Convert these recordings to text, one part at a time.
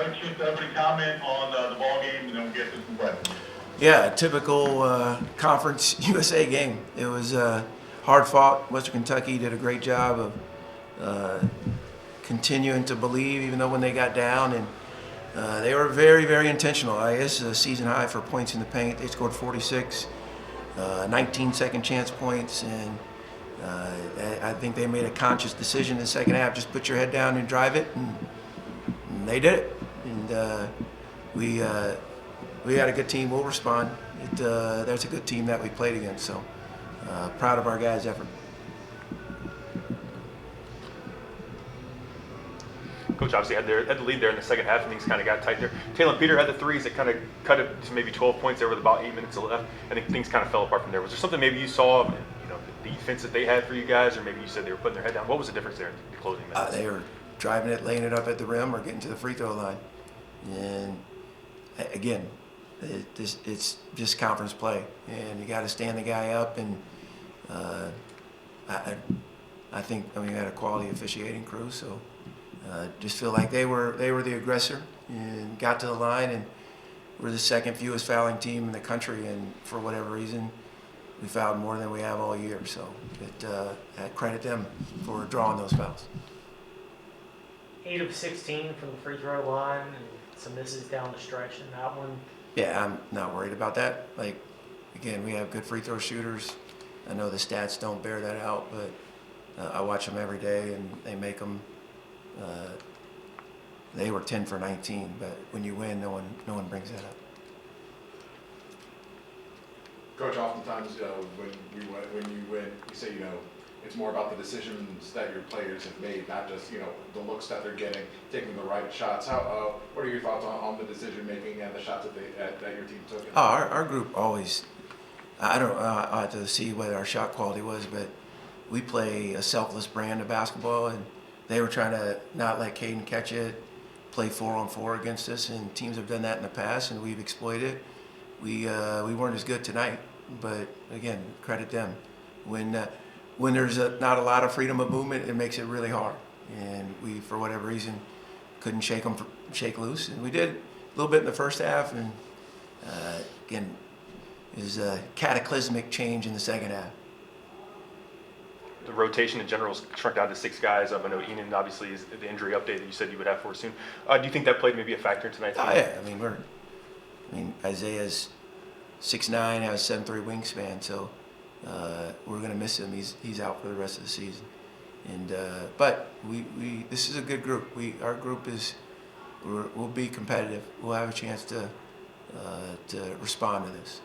Coach, just opening comment on the ball game, and then we'll get to some questions. Yeah, typical Conference USA game. It was hard fought. Western Kentucky did a great job of continuing to believe, even though when they got down, and they were very, very intentional. I guess a season high for points in the paint. They scored 46, 19 second chance points, and I think they made a conscious decision in the second half. Just put your head down and drive it, and they did it. And we got a good team. We'll respond. There's a good team that we played against. So proud of our guys' effort. Coach obviously had the lead there in the second half, and things kind of got tight there. Taylor Peter had the threes that kind of cut it to maybe 12 points there with about 8 minutes left. I think things kind of fell apart from there. Was there something maybe you saw, the defense that they had for you guys, or maybe you said they were putting their head down? What was the difference there in the closing minutes? They were driving it, laying it up at the rim, or getting to the free throw line. And again, it's just conference play, and you got to stand the guy up. And I think we had a quality officiating crew, so just feel like they were the aggressor and got to the line, and we're the second fewest fouling team in the country, and for whatever reason, we fouled more than we have all year. So I credit them for drawing those fouls. 8 of 16 from the free throw line, and some misses down the stretch in that one. Yeah, I'm not worried about that. Like, again, we have good free throw shooters. I know the stats don't bear that out, but I watch them every day, and they make them. They were 10 for 19, but when you win, no one brings that up. Coach, oftentimes when you win, you say it's more about the decisions that your players have made, not just the looks that they're getting, taking the right shots. What are your thoughts on the decision making and the shots that your team took? Oh, our group always. I have to see what our shot quality was, but we play a selfless brand of basketball, and they were trying to not let Caden catch it, play 4-on-4 against us, and teams have done that in the past, and we've exploited it. We weren't as good tonight, but again, credit them. When there's not a lot of freedom of movement, it makes it really hard, and we, for whatever reason, couldn't shake loose, and we did a little bit in the first half, and again, it was a cataclysmic change in the second half. The rotation in general is shrunk down to 6 guys. I know Enan obviously is the injury update that you said you would have for us soon. Do you think that played maybe a factor in tonight's game? Oh yeah, Isaiah's 6'9", has a 7'3" wingspan, so we're gonna miss him. He's out for the rest of the season. And but we this is a good group. Our group we'll be competitive. We'll have a chance to respond to this.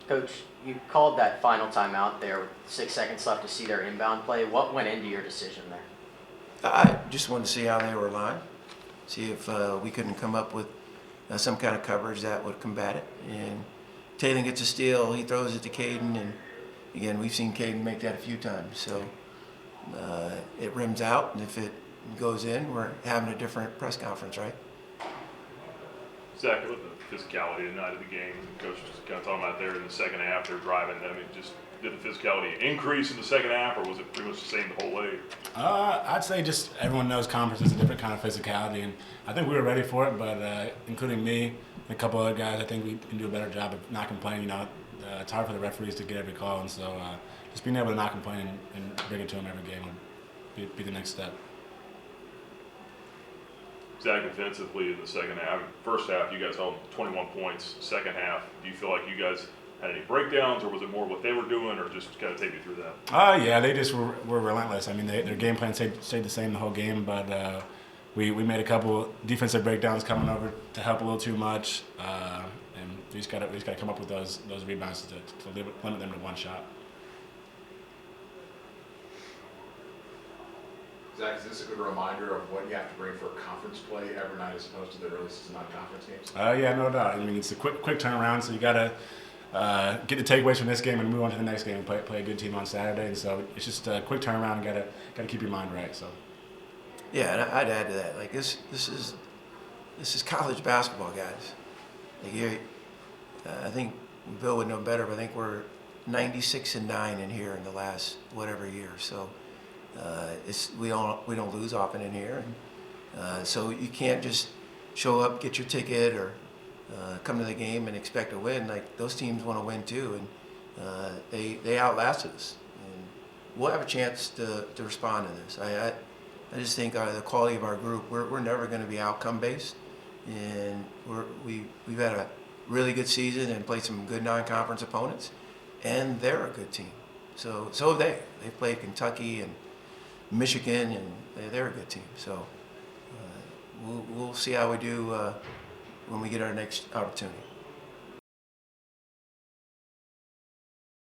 Coach, you called that final timeout there with 6 seconds left to see their inbound play. What went into your decision there? I just wanted to see how they were aligned, see if we couldn't come up with some kind of coverage that would combat it. And Taylor gets a steal, he throws it to Caden, and again, we've seen Caden make that a few times. So it rims out, and if it goes in, we're having a different press conference, right? Zach, with the physicality tonight of the game, the coach was kind of talking about there in the second half, they're driving. Just did the physicality increase in the second half, or was it pretty much the same the whole way? I'd say just everyone knows conference is a different kind of physicality, and I think we were ready for it, but including me and a couple other guys, I think we can do a better job of not complaining. It's hard for the referees to get every call, and so just being able to not complain and bring it to them every game would be the next step. Zach, defensively in the second half, first half you guys held 21 points. Second half, do you feel like you guys had any breakdowns, or was it more what they were doing, or just kind of take me through that? Yeah, they just were relentless. I mean, their game plan stayed the same the whole game, but we made a couple defensive breakdowns coming over to help a little too much, and we just got to come up with those rebounds to limit them to one shot. Zach, is this a good reminder of what you have to bring for conference play every night as opposed to the early season non-conference games? Yeah, no doubt. I mean, it's a quick turnaround, so you got to get the takeaways from this game and move on to the next game and play a good team on Saturday. And so it's just a quick turnaround. Got to keep your mind right. So. Yeah, and I'd add to that. Like this is college basketball, guys. Like I think Bill would know better, but I think we're 96-9 in here in the last whatever year. So we don't lose often in here, and, so you can't just show up, get your ticket, or come to the game and expect to win. Like those teams want to win too, and they outlasted us. And we'll have a chance to respond to this. I just think the quality of our group. We're never going to be outcome based, and we've had a really good season and played some good non-conference opponents, and they're a good team. So have they. They've played Kentucky and Michigan, and they're a good team. So we'll see how we do when we get our next opportunity.